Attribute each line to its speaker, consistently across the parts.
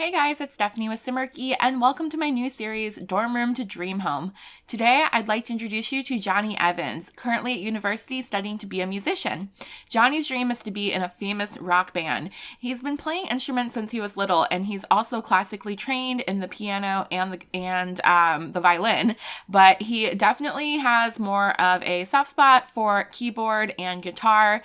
Speaker 1: Hey guys, it's Stephanie with Simarchy, and welcome to my new series, Dorm Room to Dream Home. Today, I'd like to introduce you to Johnny Evans, currently at university studying to be a musician. Johnny's dream is to be in a famous rock band. He's been playing instruments since he was little, and he's also classically trained in the piano and the violin, but he definitely has more of a soft spot for keyboard and guitar.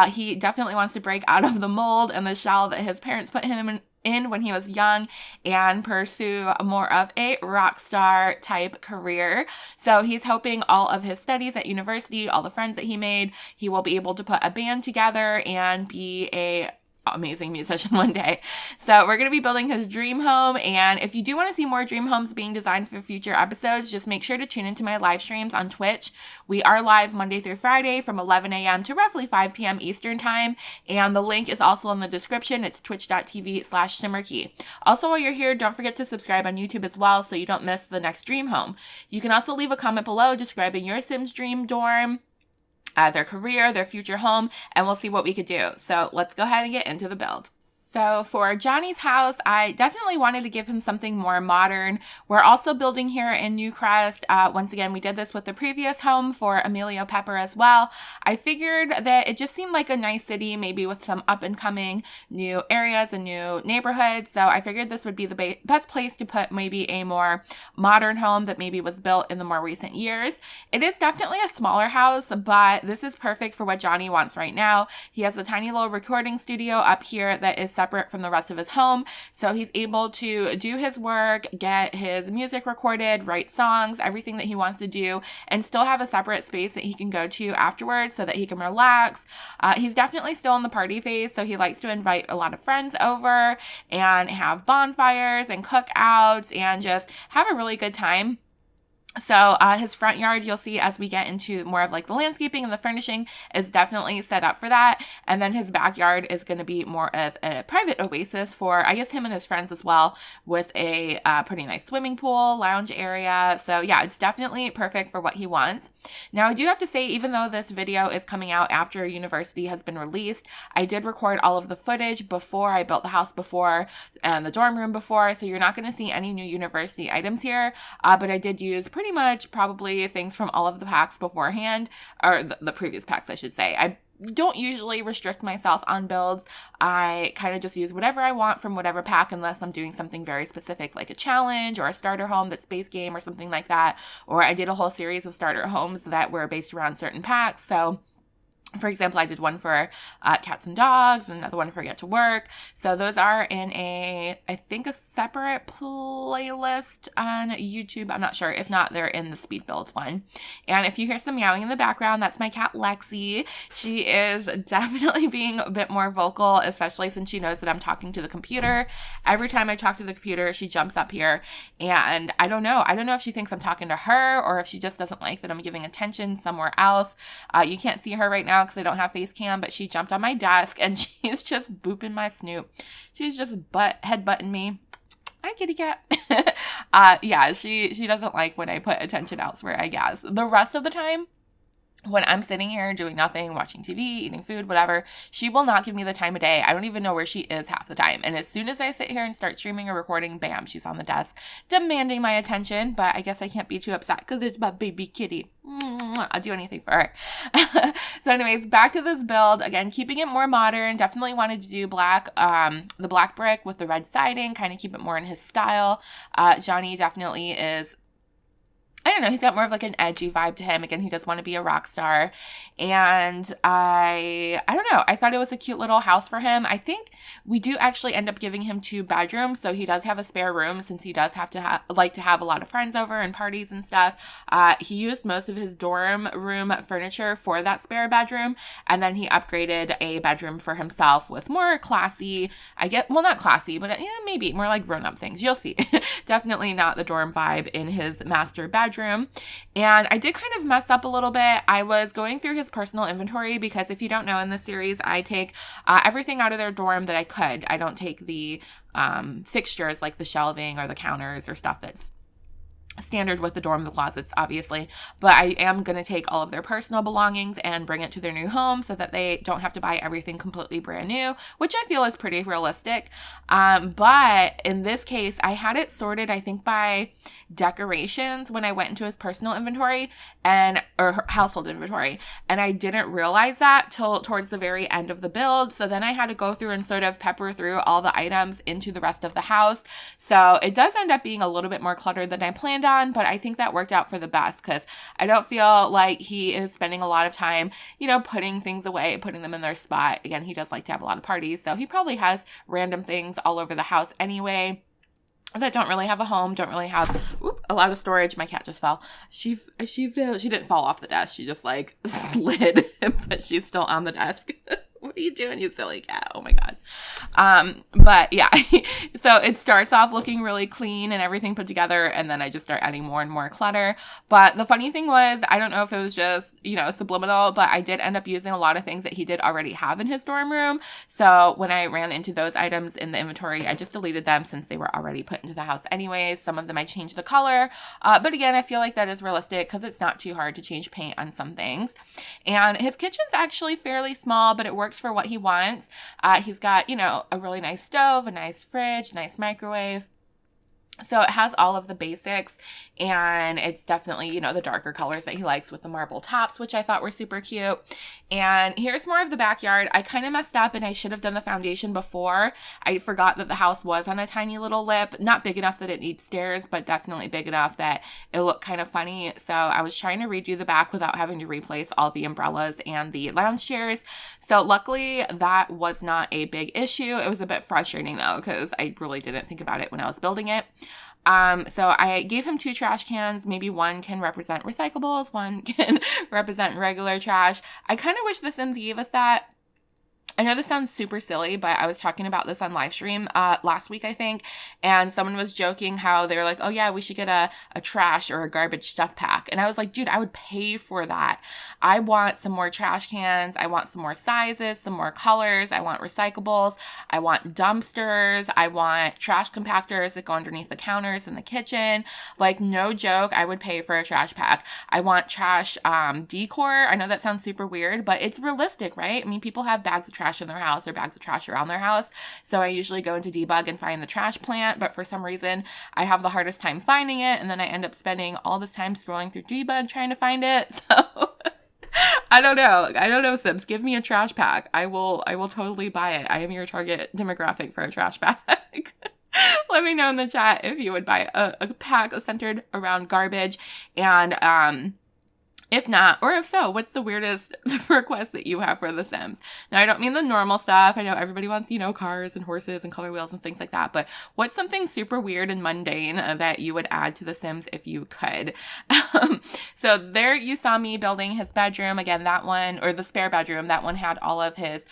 Speaker 1: He definitely wants to break out of the mold and the shell that his parents put him in when he was young and pursue more of a rock star type career. So he's hoping all of his studies at university, all the friends that he made, he will be able to put a band together and be a amazing musician one day. So we're going to be building his dream home, and if you do want to see more dream homes being designed for future episodes, just make sure to tune into my live streams on Twitch. We are live Monday through Friday from 11 a.m. to roughly 5 p.m. Eastern time, and the link is also in the description. It's twitch.tv/Simarchy. Also, while you're here, don't forget to subscribe on YouTube as well so you don't miss the next dream home. You can also leave a comment below describing your Sims dream dorm, their career, their future home, and we'll see what we could do. So let's go ahead and get into the build. So for Johnny's house, I definitely wanted to give him something more modern. We're also building here in Newcrest. Once again, we did this with the previous home for Emilio Pepper as well. I figured that it just seemed like a nice city, maybe with some up and coming new areas and new neighborhoods. So I figured this would be the best place to put maybe a more modern home that maybe was built in the more recent years. It is definitely a smaller house, but this is perfect for what Johnny wants right now. He has a tiny little recording studio up here that is separate from the rest of his home, so he's able to do his work, get his music recorded, write songs, everything that he wants to do, and still have a separate space that he can go to afterwards so that he can relax. He's definitely still in the party phase, so he likes to invite a lot of friends over and have bonfires and cookouts and just have a really good time. So his front yard, you'll see as we get into more of like the landscaping and the furnishing, is definitely set up for that. And then his backyard is going to be more of a private oasis for, I guess, him and his friends as well, with a pretty nice swimming pool, lounge area. So yeah, it's definitely perfect for what he wants. Now, I do have to say, even though this video is coming out after university has been released, I did record all of the footage before I built the house before and the dorm room before. So you're not going to see any new university items here, but I did use pretty much probably things from all of the packs beforehand, or the previous packs, I should say. I don't usually restrict myself on builds. I kind of just use whatever I want from whatever pack, unless I'm doing something very specific like a challenge or a starter home that's base game or something like that. Or I did a whole series of starter homes that were based around certain packs. So for example, I did one for cats and dogs and another one for Get to Work. So those are in I think a separate playlist on YouTube. I'm not sure. If not, they're in the speed builds one. And if you hear some meowing in the background, that's my cat Lexi. She is definitely being a bit more vocal, especially since she knows that I'm talking to the computer. Every time I talk to the computer, she jumps up here, and I don't know if she thinks I'm talking to her or if she just doesn't like that I'm giving attention somewhere else. You can't see her right now because I don't have face cam, but she jumped on my desk and she's just booping my snoot. She's just headbutting me. Hi, kitty cat. Yeah, she doesn't like when I put attention elsewhere, I guess. The rest of the time, when I'm sitting here doing nothing, watching TV, eating food, whatever, she will not give me the time of day. I don't even know where she is half the time. And as soon as I sit here and start streaming or recording, bam, she's on the desk demanding my attention. But I guess I can't be too upset because it's my baby kitty. I'll do anything for her. So anyways, back to this build. Again, keeping it more modern. Definitely wanted to do black, the black brick with the red siding, kind of keep it more in his style. Johnny definitely is, I don't know, he's got more of like an edgy vibe to him. Again, he does want to be a rock star. And I don't know, I thought it was a cute little house for him. I think we do actually end up giving him 2 bedrooms, so he does have a spare room since he does have to like to have a lot of friends over and parties and stuff. He used most of his dorm room furniture for that spare bedroom, and then he upgraded a bedroom for himself with more classy, well, not classy, but maybe more like grown-up things. You'll see. Definitely not the dorm vibe in his master bedroom. And I did kind of mess up a little bit. I was going through his personal inventory because, if you don't know, in this series I take everything out of their dorm that I could. I don't take the fixtures like the shelving or the counters or stuff that's standard with the dorm, the closets, obviously, but I am going to take all of their personal belongings and bring it to their new home so that they don't have to buy everything completely brand new, which I feel is pretty realistic. But in this case, I had it sorted, I think, by decorations when I went into his personal inventory or household inventory, and I didn't realize that till towards the very end of the build. So then I had to go through and sort of pepper through all the items into the rest of the house. So it does end up being a little bit more cluttered than I planned on, but I think that worked out for the best because I don't feel like he is spending a lot of time, putting things away, putting them in their spot. Again, he does like to have a lot of parties, so he probably has random things all over the house anyway that don't really have a home, don't really have a lot of storage. My cat just fell. She didn't fall off the desk. She just slid, but she's still on the desk. What are you doing, you silly cat? Oh my God. But yeah, so it starts off looking really clean and everything put together, and then I just start adding more and more clutter. But the funny thing was, I don't know if it was just, subliminal, but I did end up using a lot of things that he did already have in his dorm room. So when I ran into those items in the inventory, I just deleted them since they were already put into the house anyways. Some of them I changed the color. But again, I feel like that is realistic because it's not too hard to change paint on some things. And his kitchen's actually fairly small, but it works for what he wants. He's got, a really nice stove, a nice fridge, nice microwave. So it has all of the basics, and it's definitely, the darker colors that he likes with the marble tops, which I thought were super cute. And here's more of the backyard. I kind of messed up, and I should have done the foundation before. I forgot that the house was on a tiny little lip, not big enough that it needs stairs, but definitely big enough that it looked kind of funny. So I was trying to redo the back without having to replace all the umbrellas and the lounge chairs. So luckily that was not a big issue. It was a bit frustrating though, because I really didn't think about it when I was building it. So I gave him 2 trash cans. Maybe one can represent recyclables, one can represent regular trash. I kind of wish The Sims gave us that. I know this sounds super silly, but I was talking about this on live stream last week, I think, and someone was joking how they were like, oh yeah, we should get a trash or a garbage stuff pack. And I was like, dude, I would pay for that. I want some more trash cans. I want some more sizes, some more colors. I want recyclables. I want dumpsters. I want trash compactors that go underneath the counters in the kitchen. No joke, I would pay for a trash pack. I want trash decor. I know that sounds super weird, but it's realistic, right? I mean, people have bags of trash in their house or bags of trash around their house. So I usually go into debug and find the trash plant, but for some reason I have the hardest time finding it, and then I end up spending all this time scrolling through debug trying to find it. So I don't know, Sims. Give me a trash pack. I will totally buy it. I am your target demographic for a trash pack. Let me know in the chat if you would buy a pack centered around garbage, and if not, or if so, what's the weirdest request that you have for The Sims? Now, I don't mean the normal stuff. I know everybody wants, cars and horses and color wheels and things like that. But what's something super weird and mundane that you would add to The Sims if you could? So there you saw me building his bedroom. Again, that one, or the spare bedroom, that one had all of his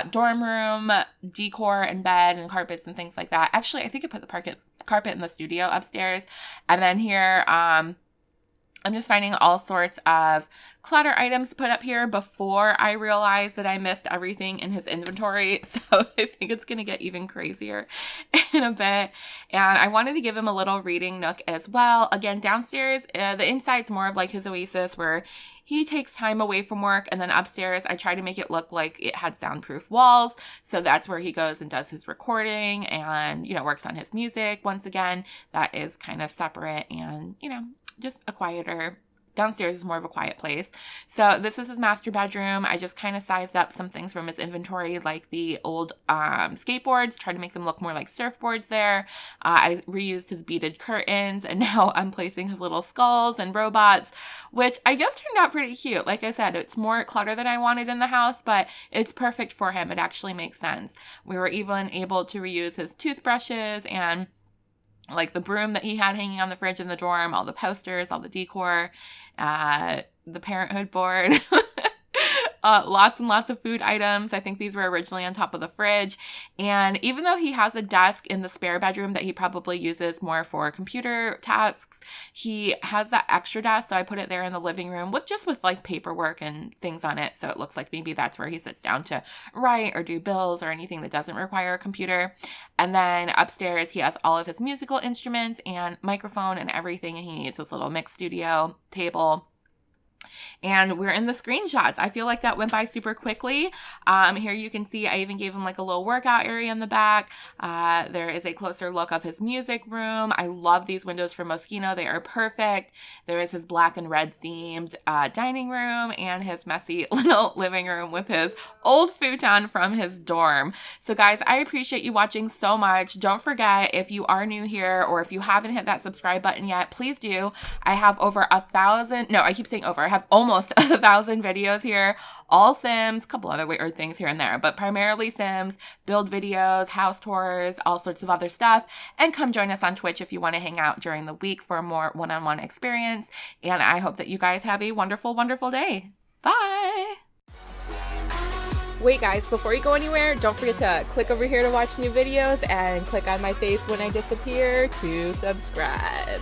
Speaker 1: dorm room decor and bed and carpets and things like that. Actually, I think I put the carpet in the studio upstairs. And then here, I'm just finding all sorts of clutter items to put up here before I realize that I missed everything in his inventory. So I think it's going to get even crazier in a bit. And I wanted to give him a little reading nook as well. Again, downstairs, the inside's more of his oasis where he takes time away from work. And then upstairs, I try to make it look like it had soundproof walls. So that's where he goes and does his recording and, works on his music. Once again, that is kind of separate and, just a quieter. Downstairs is more of a quiet place. So this is his master bedroom. I just kind of sized up some things from his inventory, like the old skateboards, tried to make them look more like surfboards there. I reused his beaded curtains, and now I'm placing his little skulls and robots, which I guess turned out pretty cute. Like I said, it's more clutter than I wanted in the house, but it's perfect for him. It actually makes sense. We were even able to reuse his toothbrushes and the broom that he had hanging on the fridge in the dorm, all the posters, all the decor, the parenthood board. lots and lots of food items. I think these were originally on top of the fridge. And even though he has a desk in the spare bedroom that he probably uses more for computer tasks, he has that extra desk. So I put it there in the living room with like paperwork and things on it. So it looks like maybe that's where he sits down to write or do bills or anything that doesn't require a computer. And then upstairs, he has all of his musical instruments and microphone and everything. And he needs this little mix studio table. And we're in the screenshots. I feel like that went by super quickly. Here you can see I even gave him like a little workout area in the back. There is a closer look of his music room. I love these windows from Moschino. They are perfect. There is his black and red themed dining room and his messy little living room with his old futon from his dorm. So guys, I appreciate you watching so much. Don't forget, if you are new here or if you haven't hit that subscribe button yet, please do. I have over 1,000, no, I keep saying over. I have almost 1,000 videos here, all Sims, a couple other weird things here and there, but primarily Sims, build videos, house tours, all sorts of other stuff. And come join us on Twitch if you want to hang out during the week for a more one-on-one experience. And I hope that you guys have a wonderful, wonderful day. Bye! Wait guys, before you go anywhere, don't forget to click over here to watch new videos and click on my face when I disappear to subscribe.